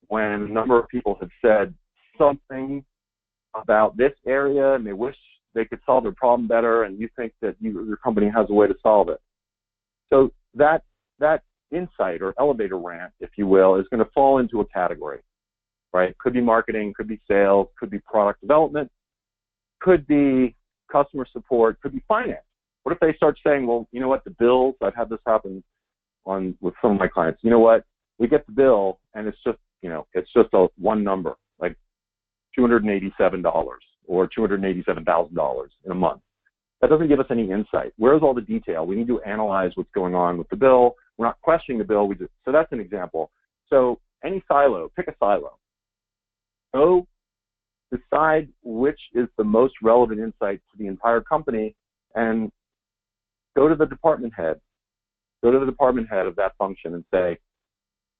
[SPEAKER 2] when a number of people have said something about this area and they wish they could solve their problem better, and you think that your company has a way to solve it. So that insight or elevator rant, if you will, is going to fall into a category, right? Could be marketing, could be sales, could be product development, could be customer support, could be finance. What if they start saying, well, you know what, the bills, I've had this happen with some of my clients. You know what, we get the bill and it's just, it's just one number, like $287 or $287,000 in a month. That doesn't give us any insight. Where's all the detail? We need to analyze what's going on with the bill. We're not questioning the bill. So that's an example. So any silo, pick a silo. Go decide which is the most relevant insight to the entire company, and go to the department head. Go to the department head of that function and say,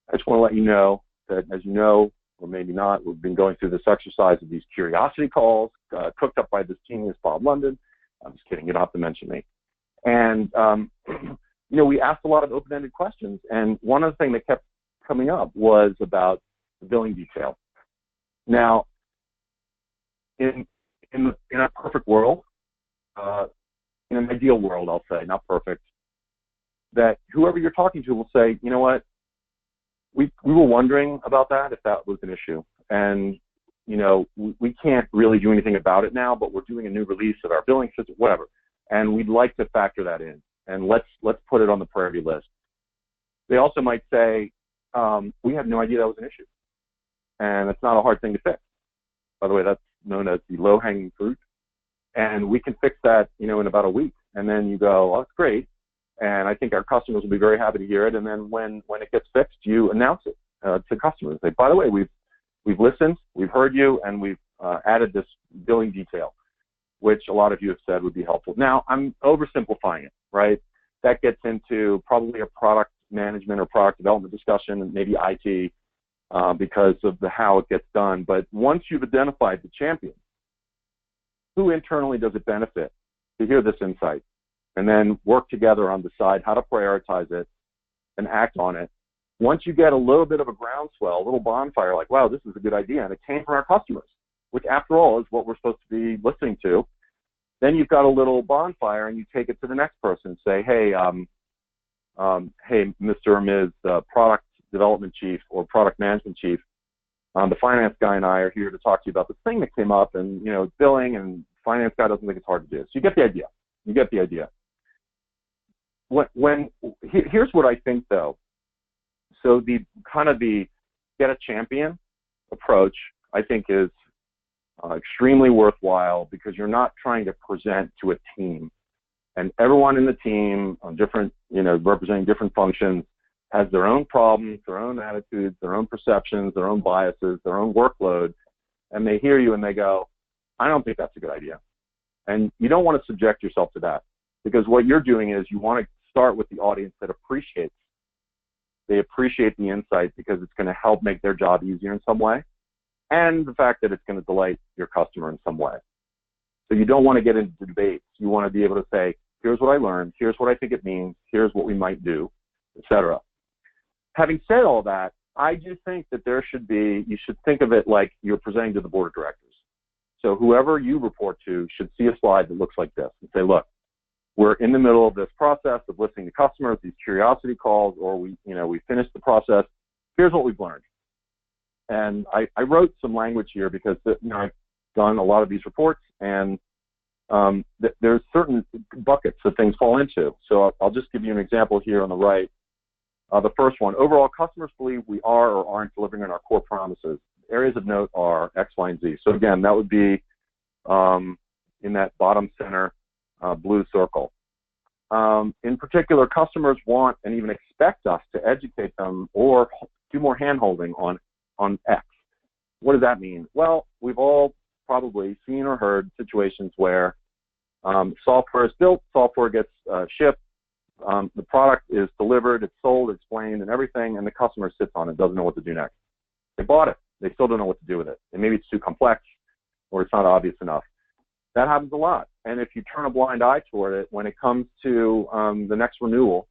[SPEAKER 2] I just want to let you know that, as you know, or maybe not, we've been going through this exercise of these curiosity calls cooked up by this genius, Bob London. I'm just kidding. You don't have to mention me. And, we asked a lot of open-ended questions. And one other thing that kept coming up was about the billing detail. Now, in a perfect world, in an ideal world, I'll say, not perfect, that whoever you're talking to will say, you know what, we were wondering about that, if that was an issue. And, we can't really do anything about it now, but we're doing a new release of our billing system, whatever. And we'd like to factor that in. And let's put it on the priority list. They also might say, we had no idea that was an issue. And it's not a hard thing to fix. By the way, that's known as the low-hanging fruit. And we can fix that, in about a week. And then you go, oh, that's great. And I think our customers will be very happy to hear it. And then when it gets fixed, you announce it to customers. Say, by the way, we've listened, we've heard you, and we've added this billing detail, which a lot of you have said would be helpful. Now, I'm oversimplifying it, right? That gets into probably a product management or product development discussion, and maybe IT, because of how it gets done. But once you've identified the champion, who internally does it benefit to hear this insight? And then work together on decide how to prioritize it, and act on it. Once you get a little bit of a groundswell, a little bonfire, like, wow, this is a good idea, and it came from our customers, which after all is what we're supposed to be listening to, then you've got a little bonfire and you take it to the next person and say, hey, hey, Mr. or Ms. Product Development Chief or Product Management Chief, the finance guy and I are here to talk to you about this thing that came up, and it's billing, and finance guy doesn't think it's hard to do. So you get the idea. You get the idea. Here's what I think, though. So the get a champion approach, I think, is extremely worthwhile, because you're not trying to present to a team, and everyone in the team on different, representing different functions, has their own problems, their own attitudes, their own perceptions, their own biases, their own workload, and they hear you and they go, I don't think that's a good idea. And you don't want to subject yourself to that, because what you're doing is you want to start with the audience that appreciates. They appreciate the insight because it's going to help make their job easier in some way, and the fact that it's going to delight your customer in some way. So you don't want to get into debates. You want to be able to say, here's what I learned, here's what I think it means, here's what we might do, etc. Having said all that, I do think that you should think of it like you're presenting to the board of directors. So whoever you report to should see a slide that looks like this and say, look, we're in the middle of this process of listening to customers, these curiosity calls, or we finished the process. Here's what we've learned. And I wrote some language here because I've done a lot of these reports, and there's certain buckets that things fall into. So I'll just give you an example here on the right. The first one, overall, customers believe we are or aren't delivering on our core promises. Areas of note are X, Y, and Z. So again, that would be in that bottom center blue circle. In particular, customers want and even expect us to educate them or do more hand-holding on X. What does that mean? Well, we've all probably seen or heard situations where software is built, software gets shipped, the product is delivered, it's sold, explained, and everything, and the customer sits on it, doesn't know what to do next. They bought it. They still don't know what to do with it. And maybe it's too complex or it's not obvious enough. That happens a lot. And if you turn a blind eye toward it, when it comes to the next renewal,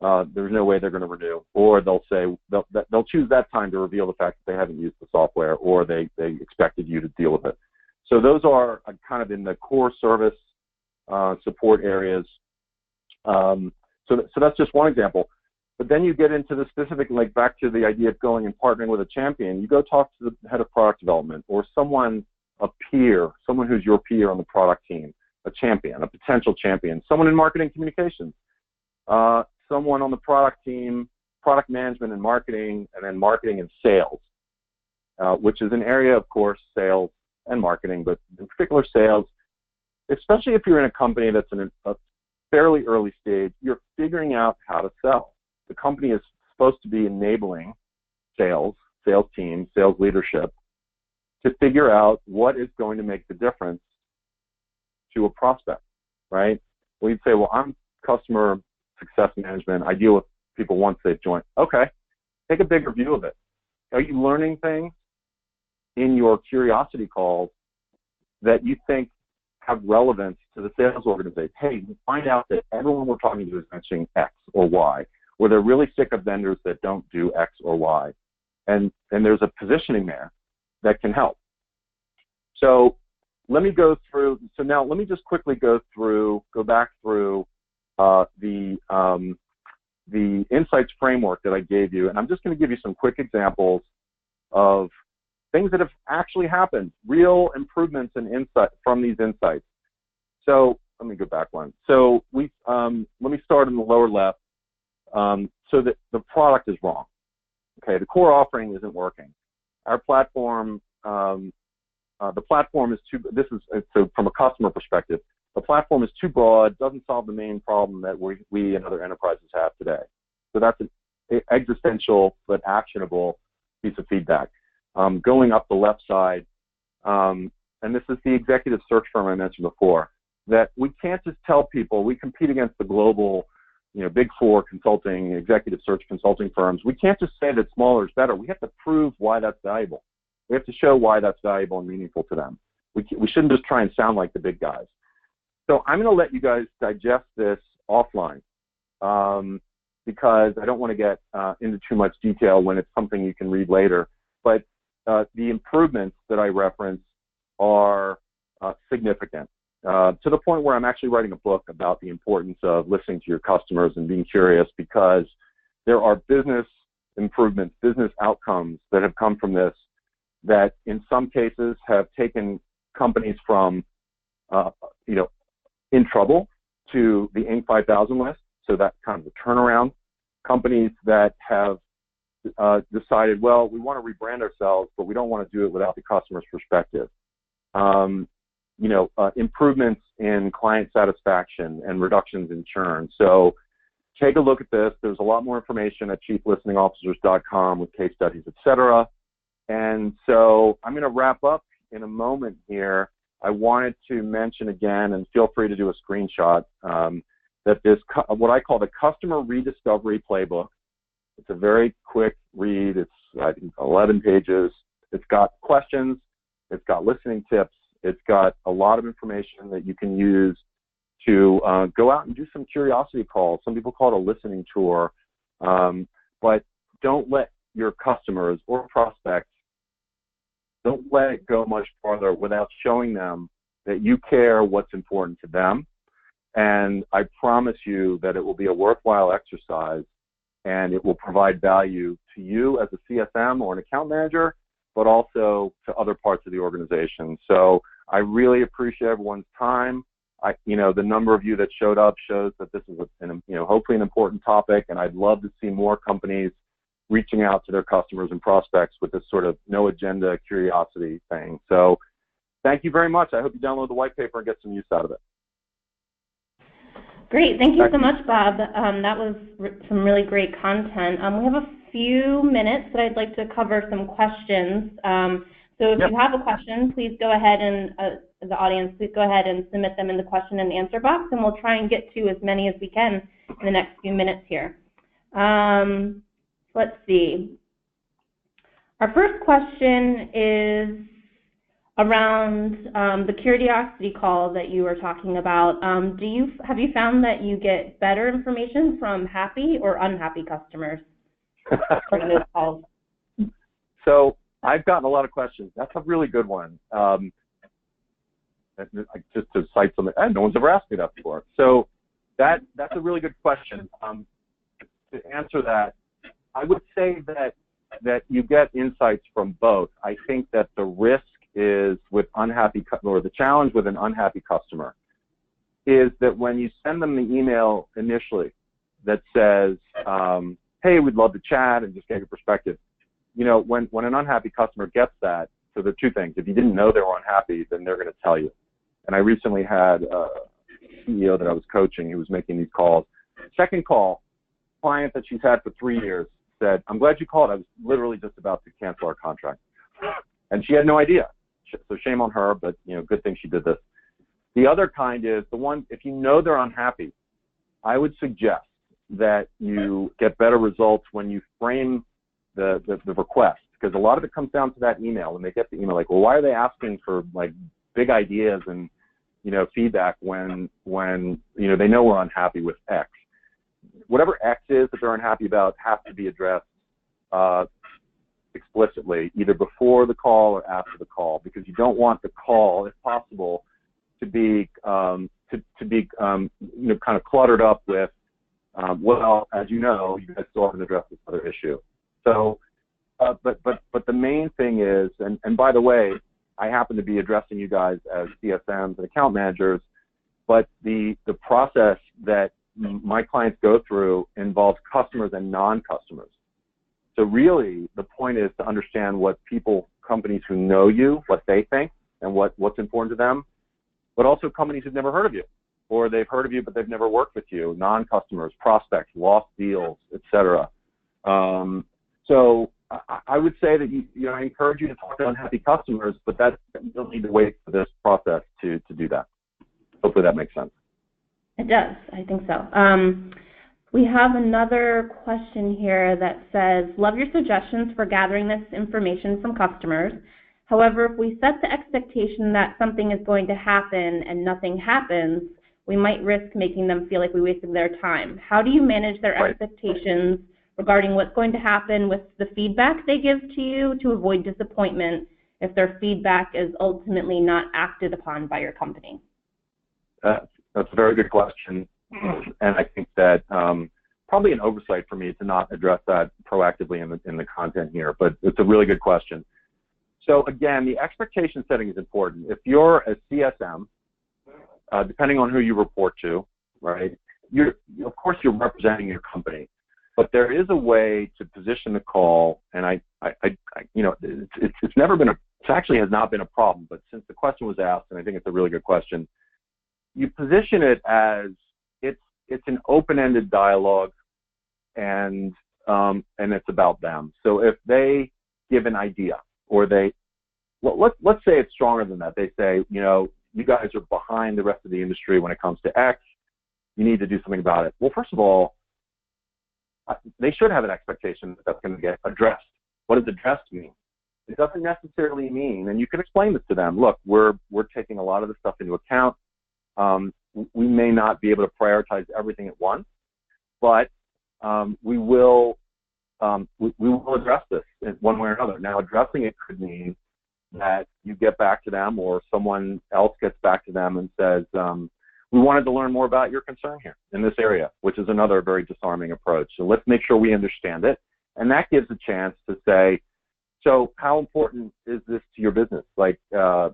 [SPEAKER 2] there's no way they're going to renew. Or they'll say, they'll choose that time to reveal the fact that they haven't used the software, or they expected you to deal with it. So those are kind of in the core service support areas. So that's just one example. But then you get into the specific, like back to the idea of going and partnering with a champion. You go talk to the head of product development, or a peer, someone who's your peer on the product team, a champion, a potential champion, someone in marketing communications, someone on the product team, product management and marketing, and then marketing and sales, which is an area, of course, sales and marketing, but in particular sales, especially if you're in a company that's in a fairly early stage, you're figuring out how to sell. The company is supposed to be enabling sales teams, sales leadership, to figure out what is going to make the difference to a prospect, right? Well, you'd say, well, I'm customer success management. I deal with people once they've joined. Okay, take a bigger view of it. Are you learning things in your curiosity calls that you think have relevance to the sales organization? Hey, find out that everyone we're talking to is mentioning X or Y, or they're really sick of vendors that don't do X or Y. And there's a positioning there that can help. So let me go through, so now let me just quickly go back through the insights framework that I gave you, and I'm just going to give you some quick examples of things that have actually happened, real improvements in insight from these insights. So let me go back one. So let me start in the lower left. So that the product is wrong. Okay, the core offering isn't working. Our platform, the platform is too. So from a customer perspective, the platform is too broad, doesn't solve the main problem that we and other enterprises have today. So that's an existential but actionable piece of feedback. Going up the left side, and this is the executive search firm I mentioned before, that we can't just tell people we compete against the global, big four consulting, executive search consulting firms. We can't just say that smaller is better. We have to prove why that's valuable. We have to show why that's valuable and meaningful to them. We shouldn't just try and sound like the big guys. So I'm going to let you guys digest this offline. because I don't want to get into too much detail when it's something you can read later. But the improvements that I reference are significant, to the point where I'm actually writing a book about the importance of listening to your customers and being curious, because there are business improvements, business outcomes that have come from this that in some cases have taken companies from, in trouble to the Inc. 5000 list. So that's kind of a turnaround. Companies that have decided, well, we want to rebrand ourselves, but we don't want to do it without the customer's perspective. Improvements in client satisfaction and reductions in churn. So take a look at this. There's a lot more information at chieflisteningofficers.com with case studies, et cetera. And so I'm going to wrap up in a moment here. I wanted to mention again, and feel free to do a screenshot, that this, what I call the Customer Rediscovery Playbook. It's a very quick read. It's, I think, 11 pages. It's got questions. It's got listening tips. It's got a lot of information that you can use to go out and do some curiosity calls. Some people call it a listening tour. But don't let your customers or prospects, don't let it go much farther without showing them that you care what's important to them. And I promise you that it will be a worthwhile exercise, and it will provide value to you as a CSM or an account manager, but also to other parts of the organization. So I really appreciate everyone's time. The number of you that showed up shows that this is hopefully an important topic, and I'd love to see more companies reaching out to their customers and prospects with this sort of no agenda curiosity thing. So thank you very much. I hope you download the white paper and get some use out of it.
[SPEAKER 1] Great. Thank you so much, Bob. That was some really great content. We have a few minutes that I'd like to cover some questions. So if you have a question, please go ahead and, the audience, please go ahead and submit them in the question and answer box, and we'll try and get to as many as we can in the next few minutes here. Let's see. Our first question is around the curiosity call that you were talking about. Have you found that you get better information from happy or unhappy customers from those calls?
[SPEAKER 2] So I've gotten a lot of questions. That's a really good one. Just to cite something, no one's ever asked me that before. So that's a really good question. To answer that, I would say that you get insights from both. I think that the risk is with the challenge with an unhappy customer is that when you send them the email initially that says, hey, we'd love to chat and just get your perspective, when an unhappy customer gets that, so there are two things. If you didn't know they were unhappy, then they're going to tell you. And I recently had a CEO that I was coaching who was making these calls. Second call, client that she's had for 3 years said, I'm glad you called. I was literally just about to cancel our contract. And she had no idea. So shame on her, but good thing she did this. The other kind is the one, if you know they're unhappy, I would suggest that you get better results when you frame the request, because a lot of it comes down to that email. When they get the email, like, well, why are they asking for like big ideas and feedback when they know we're unhappy with X? Whatever X is that they're unhappy about has to be addressed explicitly, either before the call or after the call, because you don't want the call, if possible, to be kind of cluttered up with, well, as you know, you guys still haven't addressed this other issue. So, but the main thing is, and by the way, I happen to be addressing you guys as CSMs and account managers, but the process that my clients go through involves customers and non-customers. So really, the point is to understand what companies who know you, what they think, and what's important to them, but also companies who've never heard of you, or they've heard of you but they've never worked with you, non-customers, prospects, lost deals, etc. So I would say that I encourage you to talk to unhappy customers, but you don't need to wait for this process to do that. Hopefully that makes sense.
[SPEAKER 1] It does. I think so. We have another question here that says, love your suggestions for gathering this information from customers. However, if we set the expectation that something is going to happen and nothing happens, we might risk making them feel like we wasted their time. How do you manage their
[SPEAKER 2] Right.
[SPEAKER 1] expectations regarding what's going to happen with the feedback they give to you to avoid disappointment if their feedback is ultimately not acted upon by your company?
[SPEAKER 2] That's a very good question, and I think that probably an oversight for me to not address that proactively in the content here, but it's a really good question. So again, the expectation setting is important. If you're a CSM, depending on who you report to, right, of course you're representing your company, but there is a way to position the call, and it's never been it actually has not been a problem, but since the question was asked, and I think it's a really good question, you position it as it's an open-ended dialogue, and it's about them. So if they give an idea, or let's say it's stronger than that. They say, you guys are behind the rest of the industry when it comes to X. You need to do something about it. Well, first of all, they should have an expectation that that's going to get addressed. What does addressed mean? It doesn't necessarily mean, and you can explain this to them. Look, we're taking a lot of this stuff into account. We may not be able to prioritize everything at once, but we will address this in one way or another. Now, addressing it could mean that you get back to them, or someone else gets back to them and says, we wanted to learn more about your concern here in this area, which is another very disarming approach. So let's make sure we understand it. And that gives a chance to say, so how important is this to your business? Like, where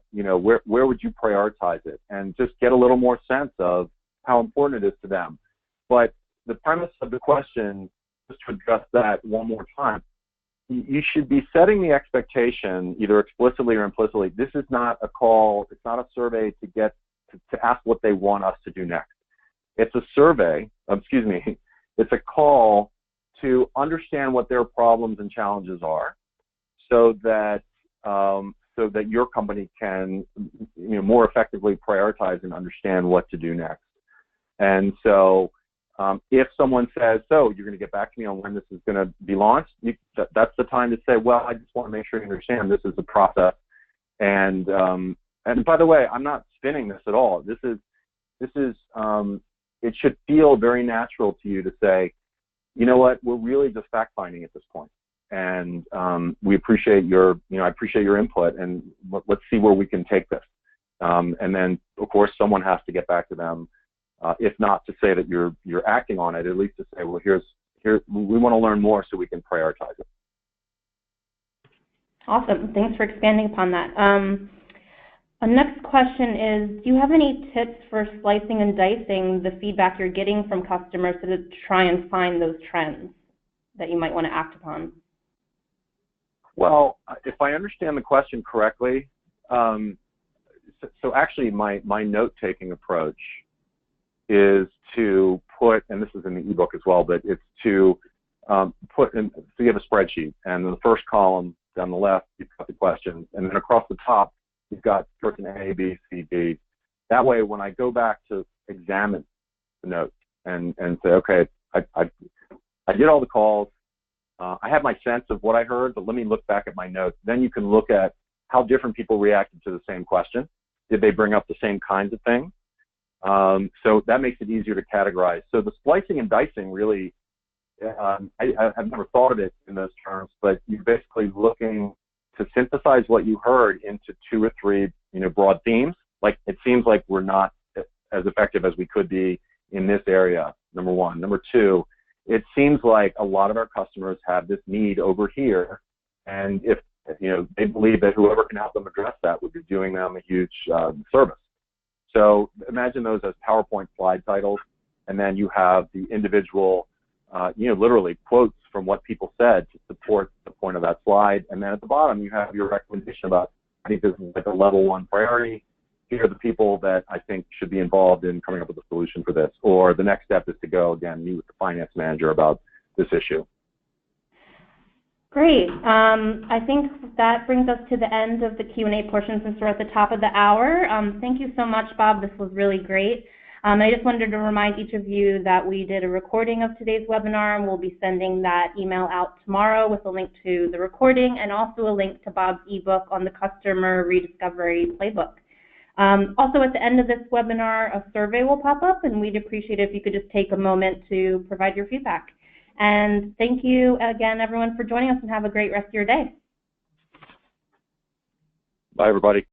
[SPEAKER 2] would you prioritize it? And just get a little more sense of how important it is to them. But the premise of the question, just to address that one more time, you should be setting the expectation, either explicitly or implicitly. This is not a call, it's not a survey to ask what they want us to do next. It's a survey, it's a call to understand what their problems and challenges are, so that your company can more effectively prioritize and understand what to do next. And so if someone says, so you're going to get back to me on when this is going to be launched, that's the time to say, well, I just want to make sure you understand this is the process. And by the way, I'm not spinning this at all. This is it should feel very natural to you to say, you know what, we're really just fact finding at this point. And we appreciate I appreciate your input, and let's see where we can take this. And then, of course, someone has to get back to them, if not to say that you're acting on it, at least to say, well, we want to learn more so we can prioritize it.
[SPEAKER 1] Awesome. Thanks for expanding upon that. Our next question is, do you have any tips for slicing and dicing the feedback you're getting from customers to try and find those trends that you might want to act upon?
[SPEAKER 2] Well, if I understand the question correctly, so actually my note-taking approach is to put, and this is in the ebook as well, but it's to put in, so you have a spreadsheet, and in the first column down the left, you've got the questions, and then across the top, you've got person A, B, C, D. That way, when I go back to examine the notes and say, okay, I did all the calls, I have my sense of what I heard, but let me look back at my notes. Then you can look at how different people reacted to the same question. Did they bring up the same kinds of things? So that makes it easier to categorize. So the splicing and dicing really, I've never thought of it in those terms, but you're basically looking to synthesize what you heard into 2 or 3, broad themes. Like, it seems like we're not as effective as we could be in this area, number one. Number two, it seems like a lot of our customers have this need over here, and if they believe that whoever can help them address that would be doing them a huge service. So imagine those as PowerPoint slide titles, and then you have the individual, literally quotes from what people said to support the point of that slide. And then at the bottom, you have your recommendation about, I think this is like a level 1 priority. Here are the people that I think should be involved in coming up with a solution for this. Or the next step is to go, again, meet with the finance manager about this issue.
[SPEAKER 1] Great. I think that brings us to the end of the Q&A portion since we're at the top of the hour. Thank you so much, Bob. This was really great. I just wanted to remind each of you that we did a recording of today's webinar, and we'll be sending that email out tomorrow with a link to the recording and also a link to Bob's ebook on the customer rediscovery playbook. Also, at the end of this webinar, a survey will pop up, and we'd appreciate it if you could just take a moment to provide your feedback. And thank you again, everyone, for joining us, and have a great rest of your day.
[SPEAKER 2] Bye, everybody.